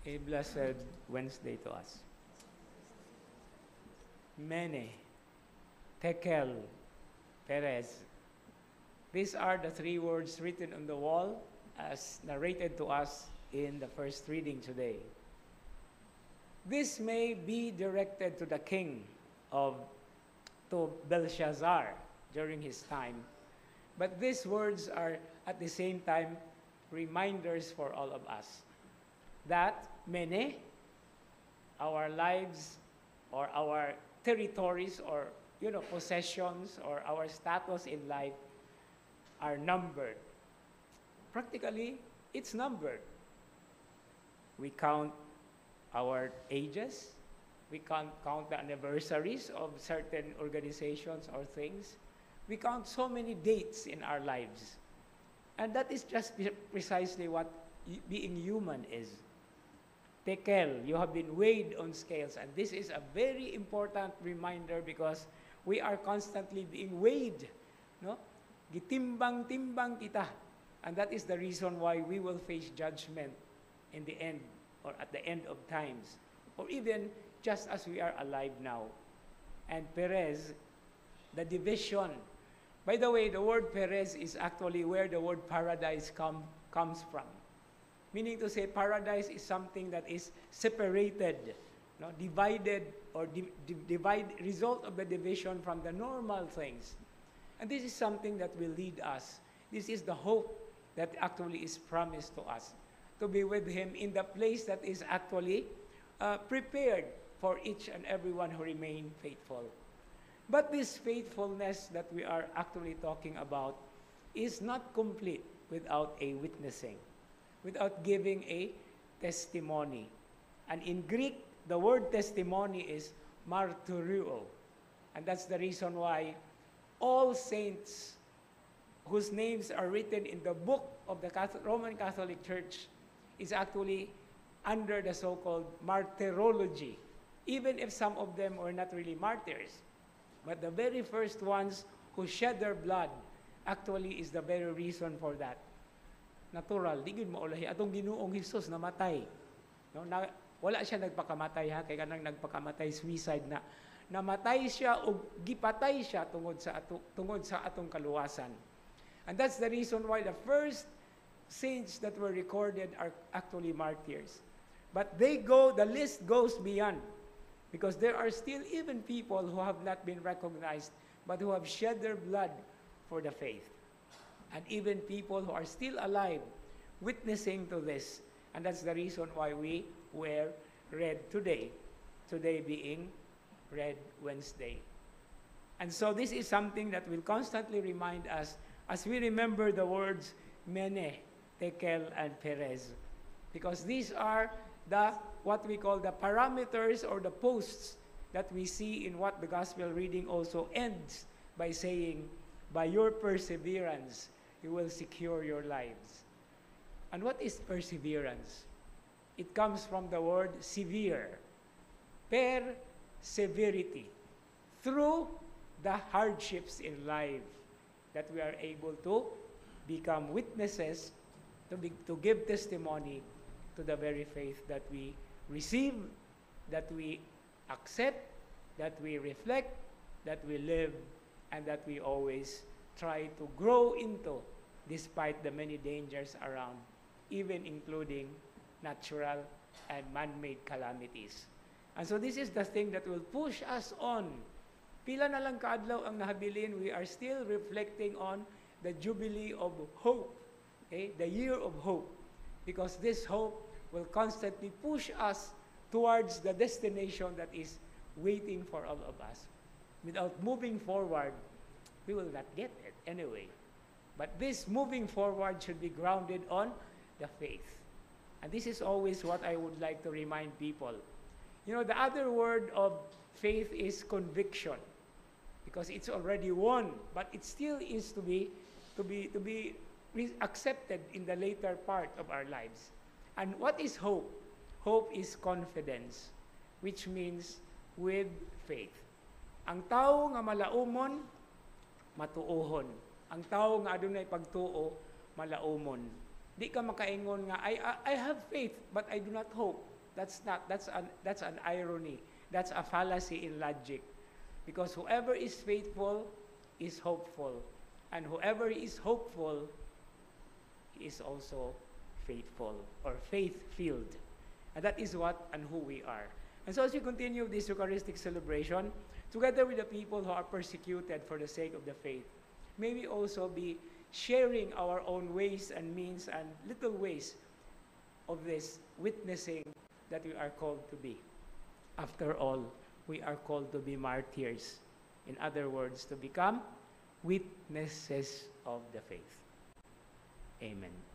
A blessed Wednesday to us. Mene, Tekel, Perez. These are the three words written on the wall as narrated to us in the first reading today. This may be directed to the king to Belshazzar during his time, but these words are at the same time reminders for all of us that mene, our lives or our territories or possessions or our status in life are numbered. Practically, it's numbered. We count our ages. We can't count the anniversaries of certain organizations or things. We count so many dates in our lives. And that is just precisely what being human is. Tekel, you have been weighed on scales. And this is a very important reminder because we are constantly being weighed. No? Gitimbang-timbang kita. And that is the reason why we will face judgment in the end or at the end of times. Or even just as we are alive now. And Perez, the division. By the way, the word Perez is actually where the word paradise comes from. Meaning to say paradise is something that is separated, divided or result of the division from the normal things. And this is something that will lead us. This is the hope that actually is promised to us, to be with Him in the place that is actually prepared for each and everyone who remain faithful. But this faithfulness that we are actually talking about is not complete without a witnessing, without giving a testimony. And in Greek, the word testimony is martyrio. And that's the reason why all saints whose names are written in the book of the Roman Catholic Church is actually under the so-called martyrology, even if some of them were not really martyrs. But the very first ones who shed their blood actually is the very reason for that. Natural, di gud maulahi atong Ginoong Hesus namatay. No, wala siya nagpakamatay ha, kay kanang nagpakamatay suicide na. Namatay siya o gipatay siya tungod sa atong kaluwasan. And that's the reason why the first saints that were recorded are actually martyrs. But the list goes beyond. Because there are still even people who have not been recognized, but who have shed their blood for the faith. And even people who are still alive, witnessing to this. And that's the reason why we wear red today. Today being Red Wednesday. And so this is something that will constantly remind us as we remember the words Mene, Tekel, and Perez. Because these are what we call the parameters or the posts that we see in what the gospel reading also ends by saying, by your perseverance, you will secure your lives. And what is perseverance? It comes from the word severe. Severity. Through the hardships in life that we are able to become witnesses, to give testimony to the very faith that we receive, that we accept, that we reflect, that we live, and that we always try to grow into despite the many dangers around, even including natural and man-made calamities. And so this is the thing that will push us on. Pila na lang kaadlaw ang nahabilin, we are still reflecting on the Jubilee of Hope, the year of hope. Because this hope will constantly push us towards the destination that is waiting for all of us. Without moving forward, we will not get it anyway. But this moving forward should be grounded on the faith. And this is always what I would like to remind people. The other word of faith is conviction. Because it's already won, but it still is to be accepted in the later part of our lives. And what is hope? Hope is confidence, which means with faith. Ang tao nga malaumon, matuohon. Ang tao nga adunay pagtuo, malaumon. Di ka makaingon nga, I have faith, but I do not hope. That's an irony. That's a fallacy in logic. Because whoever is faithful is hopeful. And whoever is hopeful is also faithful or faith-filled. And that is what and who we are. And so as we continue this Eucharistic celebration, together with the people who are persecuted for the sake of the faith, may we also be sharing our own ways and means and little ways of this witnessing that we are called to be. After all, we are called to be martyrs. In other words, to become witnesses of the faith. Amen.